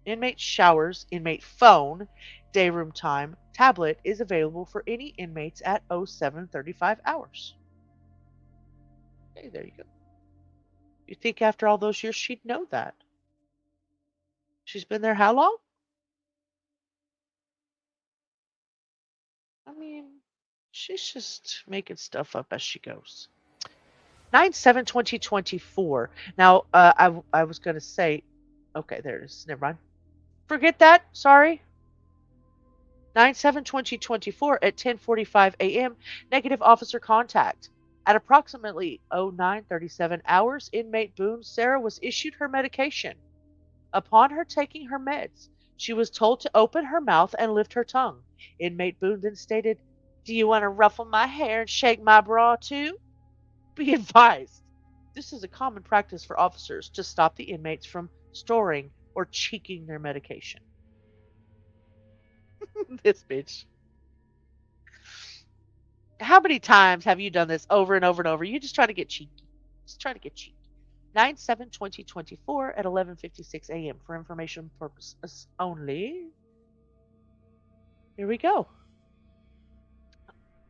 Inmate phone. Day room time. Tablet is available for any inmates at 07:35 hours. Okay, there you go. You think after all those years she'd know that? She's been there how long? I mean, she's just making stuff up as she goes. 9/7/2024. Now, I was going to say, okay, there it is. Never mind. Forget that. Sorry. 9/7/2024 at 10:45 a.m. Negative officer contact. At approximately 09:37 hours, inmate Boone Sarah was issued her medication. Upon her taking her meds, she was told to open her mouth and lift her tongue. Inmate Boone then stated, "Do you want to ruffle my hair and shake my bra too?" Be advised, this is a common practice for officers to stop the inmates from storing or cheeking their medication. This bitch. How many times have you done this over and over and over? You just try to get cheeky. Just try to get cheeky. 9/7/2024 at 11:56 a.m. for information purposes only. Here we go.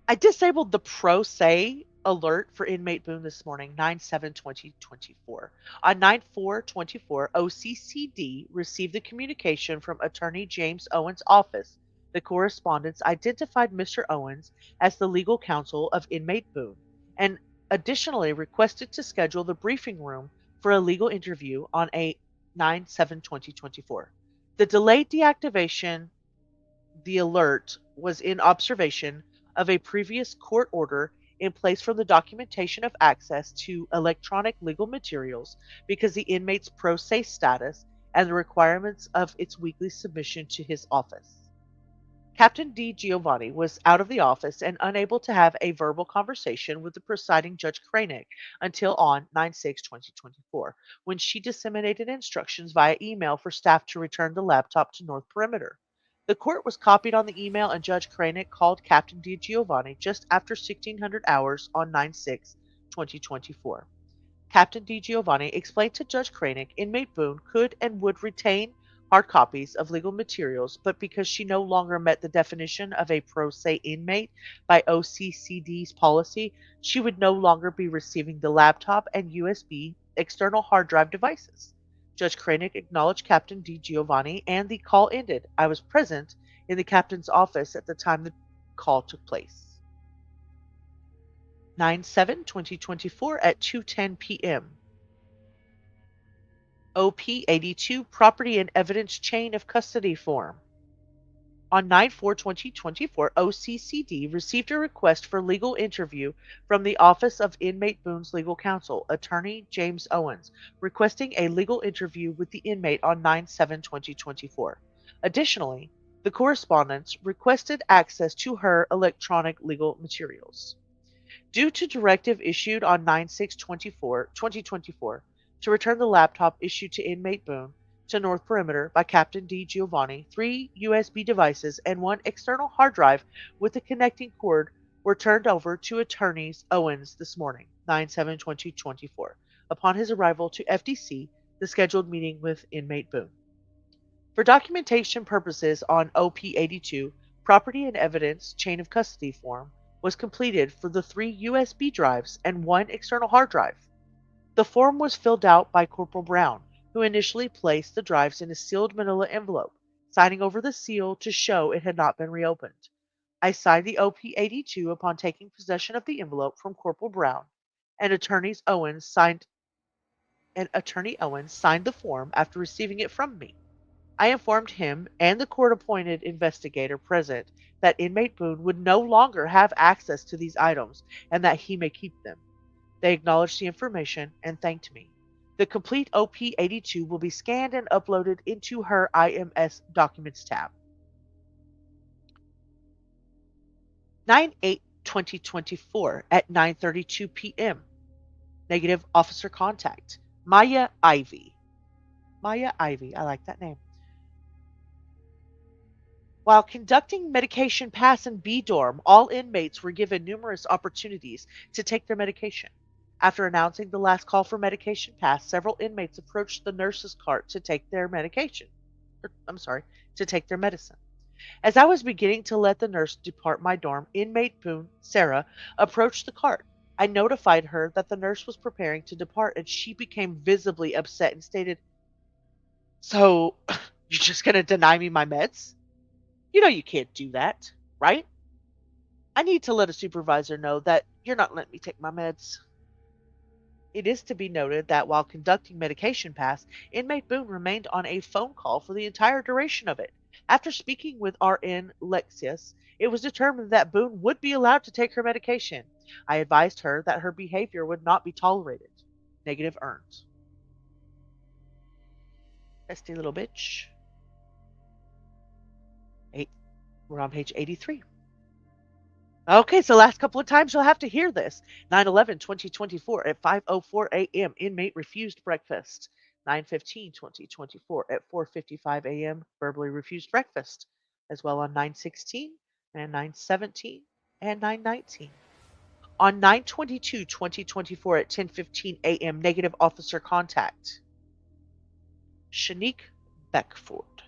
I disabled the pro se alert for inmate Boone this morning, 9/7/2024. On 9/4/24, OCCD received the communication from Attorney James Owens' office. The correspondence identified Mr. Owens as the legal counsel of inmate Boone and additionally requested to schedule the briefing room for a legal interview on 9/7/2024. The delayed deactivation the alert was in observation of a previous court order in place for the documentation of access to electronic legal materials because the inmate's pro se status and the requirements of its weekly submission to his office. Captain D. Giovanni was out of the office and unable to have a verbal conversation with the presiding Judge Kranek until on 9/6/2024, when she disseminated instructions via email for staff to return the laptop to North Perimeter. The court was copied on the email, and Judge Kranek called Captain D. Giovanni just after 1600 hours on 9/6/2024. Captain D. Giovanni explained to Judge Kranek inmate Boone could and would retain hard copies of legal materials, but because she no longer met the definition of a pro se inmate by OCCD's policy, she would no longer be receiving the laptop and USB external hard drive devices. Judge Kranek acknowledged Captain D. Giovanni, and the call ended. I was present in the captain's office at the time the call took place. 9/7/2024 at 2:10 p.m. OP-82 Property and Evidence Chain of Custody Form. On 9/4/2024, OCCD received a request for legal interview from the Office of Inmate Boone's legal counsel, Attorney James Owens, requesting a legal interview with the inmate on 9/7/2024. Additionally, the correspondence requested access to her electronic legal materials. Due to directive issued on 9/6/2024 to return the laptop issued to inmate Boone to North Perimeter by Captain D. Giovanni, 3 USB devices and 1 external hard drive with a connecting cord were turned over to Attorneys Owens this morning, 9/7/2024, upon his arrival to FDC, the scheduled meeting with inmate Boone. For documentation purposes on OP-82, Property and Evidence Chain of Custody form was completed for the 3 USB drives and 1 external hard drive. The form was filled out by Corporal Brown, who initially placed the drives in a sealed manila envelope, signing over the seal to show it had not been reopened. I signed the OP-82 upon taking possession of the envelope from Corporal Brown, and Attorney Owens signed the form after receiving it from me. I informed him and the court-appointed investigator present that inmate Boone would no longer have access to these items and that he may keep them. They acknowledged the information and thanked me. The complete OP82 will be scanned and uploaded into her IMS Documents tab. 9/8/2024 at 9:32 p.m. Negative officer contact. Maya Ivy. Maya Ivy. I like that name. While conducting medication pass in B dorm, all inmates were given numerous opportunities to take their medication. After announcing the last call for medication pass, several inmates approached the nurse's cart to take their medication. To take their medicine. As I was beginning to let the nurse depart my dorm, inmate Boone, Sarah, approached the cart. I notified her that the nurse was preparing to depart, and she became visibly upset and stated, "So, you're just going to deny me my meds? You know you can't do that, right? I need to let a supervisor know that you're not letting me take my meds." It is to be noted that while conducting medication pass, inmate Boone remained on a phone call for the entire duration of it. After speaking with RN Lexius, it was determined that Boone would be allowed to take her medication. I advised her that her behavior would not be tolerated. Negative earned. Testy little bitch. We're on page 83. Okay, so last couple of times you'll have to hear this. 9/11/2024 at 5:04 a.m. Inmate refused breakfast. 9/15/2024 at 4:55 a.m. Verbally refused breakfast. As well on 9/16 and 9/17 and 9/19. On 9/22/2024 at 10:15 a.m. Negative officer contact. Shanique Beckford.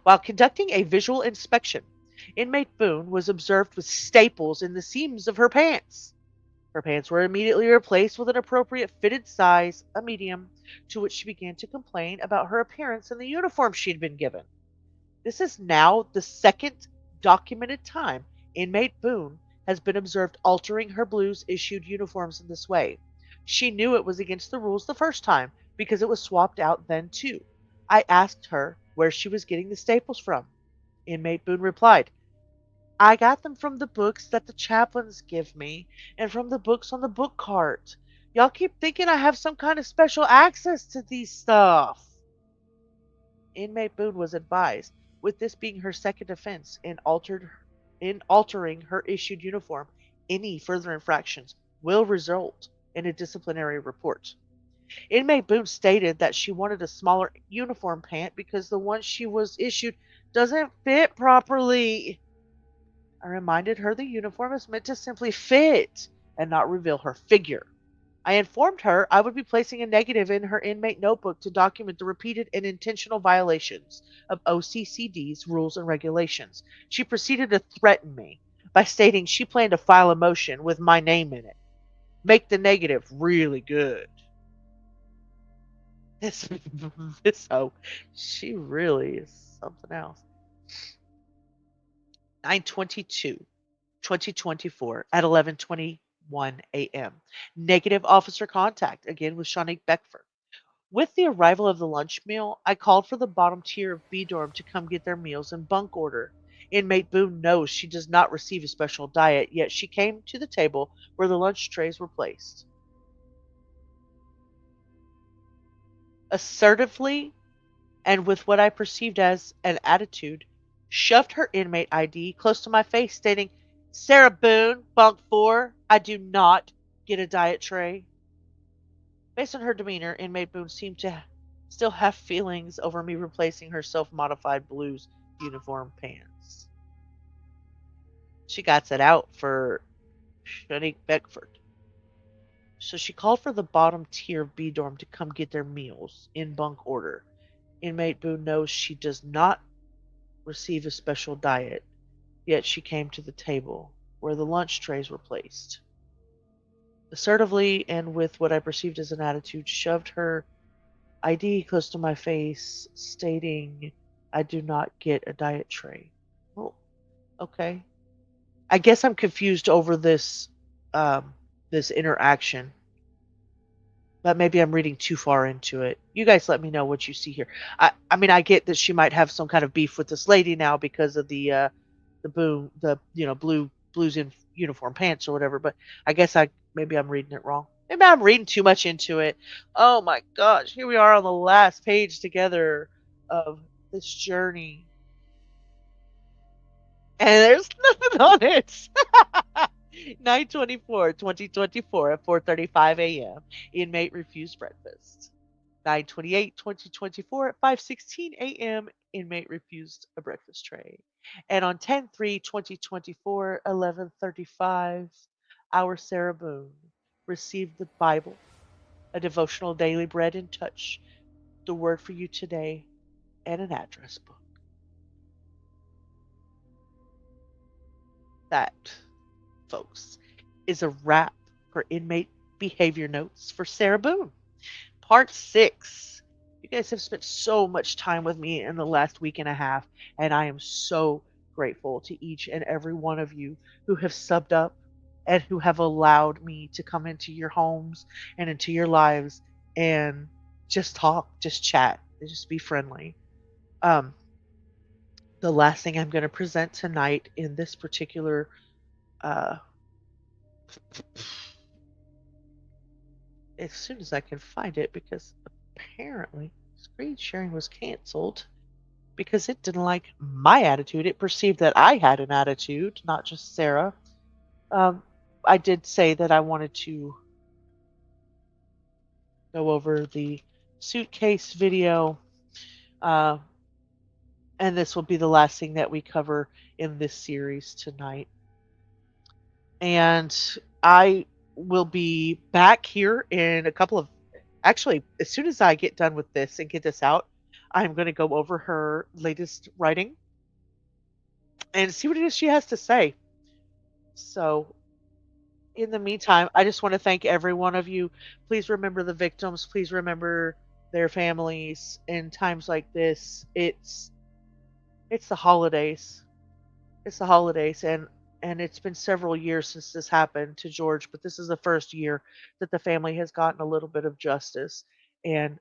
While conducting a visual inspection, inmate Boone was observed with staples in the seams of her pants. Her pants were immediately replaced with an appropriate fitted size, a medium, to which she began to complain about her appearance in the uniform she had been given. This is now the second documented time inmate Boone has been observed altering her blues issued uniforms in this way. She knew it was against the rules the first time because it was swapped out then too. I asked her where she was getting the staples from. Inmate Boone replied, "I got them from the books that the chaplains give me and from the books on the book cart. Y'all keep thinking I have some kind of special access to these stuff." Inmate Boone was advised, with this being her second offense in altering her issued uniform, any further infractions will result in a disciplinary report. Inmate Boone stated that she wanted a smaller uniform pant because the one she was issued doesn't fit properly. I reminded her the uniform is meant to simply fit and not reveal her figure. I informed her I would be placing a negative in her inmate notebook to document the repeated and intentional violations of OCCD's rules and regulations. She proceeded to threaten me by stating she planned to file a motion with my name in it. Make the negative really good. This, this hoe, she really is something else. 9/22/2024 at 11:21 a.m. Negative officer contact again with Shanique Beckford. With the arrival of the lunch meal, I called for the bottom tier of B dorm to come get their meals in bunk order. Inmate Boone knows she does not receive a special diet, yet she came to the table where the lunch trays were placed. Assertively, and with what I perceived as an attitude, shoved her inmate ID close to my face, stating, "Sarah Boone, bunk 4, I do not get a diet tray." Based on her demeanor, inmate Boone seemed to still have feelings over me replacing her self-modified blues uniform pants. She got it out for Shanique Beckford. So she called for the bottom tier of B dorm to come get their meals in bunk order. Inmate Boone knows she does not receive a special diet, yet she came to the table where the lunch trays were placed. Assertively, and with what I perceived as an attitude, shoved her ID close to my face, stating, "I do not get a diet tray." Well, okay. I guess I'm confused over this interaction, but maybe I'm reading too far into it. You guys let me know what you see here. I mean, I get that she might have some kind of beef with this lady now because of the blues in uniform pants or whatever, but I guess maybe I'm reading it wrong. Maybe I'm reading too much into it. Oh my gosh, here we are on the last page together of this journey. And there's nothing on it. 9/24/2024 at 4:35 a.m. Inmate refused breakfast. 9/28/2024 at 5:16 a.m. Inmate refused a breakfast tray. And on 10/3/2024, 11:35, our Sarah Boone received the Bible, a devotional daily bread and touch, the word for you today, and an address book. That, folks, is a wrap for Inmate Behavior Notes for Sarah Boone. Part 6. You guys have spent so much time with me in the last week and a half, and I am so grateful to each and every one of you who have subbed up and who have allowed me to come into your homes and into your lives and just talk, just chat, and just be friendly. Um, the last thing I'm going to present tonight in this particular uh, as soon as I can find it, because apparently screen sharing was canceled because it didn't like my attitude. It perceived that I had an attitude, not just Sarah. I did say that I wanted to go over the Suitcase video, uh, and this will be the last thing that we cover in this series tonight. And I will be back here in a couple of, actually, as soon as I get done with this and get this out, I'm going to go over her latest writing and see what it is she has to say. So, in the meantime, I just want to thank every one of you. Please remember the victims. Please remember their families. In times like this, it's the holidays. It's the holidays, and it's been several years since this happened to George, but this is the first year that the family has gotten a little bit of justice, and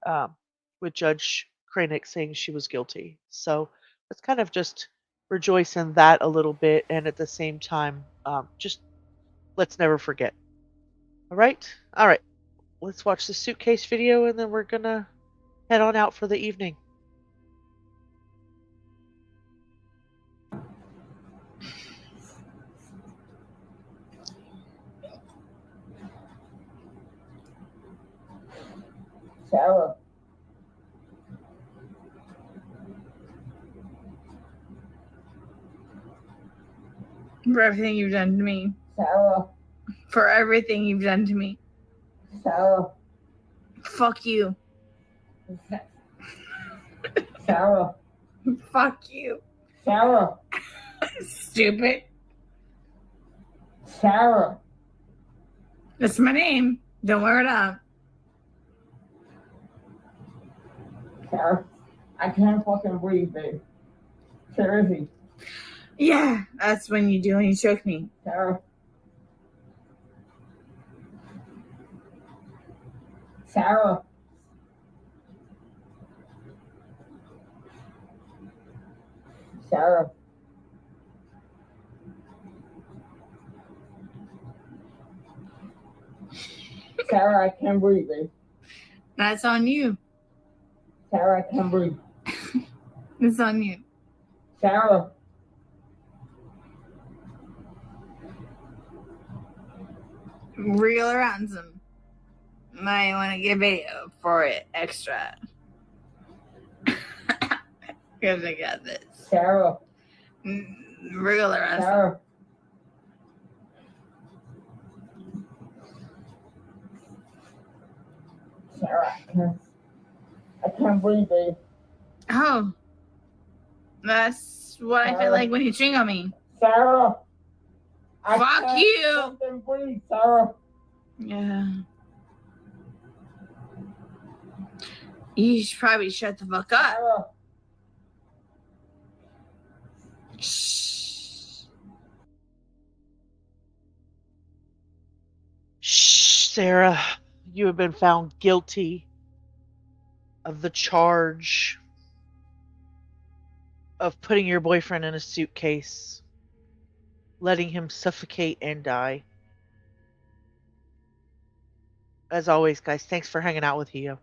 with Judge Kranick saying she was guilty. So let's kind of just rejoice in that a little bit, and at the same time, just let's never forget. All right. Let's watch the Suitcase video, and then we're gonna head on out for the evening. Sarah. For everything you've done to me. Sarah. For everything you've done to me. Sarah. Fuck you. Sarah. Fuck you. Sarah. Stupid. Sarah. That's my name. Don't wear it up. Sarah. I can't fucking breathe, babe. Seriously. Yeah, that's when you do when you choke me. Sarah. Sarah. Sarah. Sarah, I can't breathe, babe. That's on you. Sarah, I can't breathe. It's on you. Sarah. Real or ransom. Might want to get video for it extra. Because I got this. Sarah. Real or ransom. Sarah. Sarah, I can't breathe, babe. Oh. That's what I feel like when you ching on me. Sarah. Fuck you. Fucking breathe, Sarah. Yeah. You should probably shut the fuck up. Sarah. Shh. Shh, Sarah, you have been found guilty of the charge of putting your boyfriend in a suitcase, letting him suffocate and die. As always, guys, thanks for hanging out with Hio.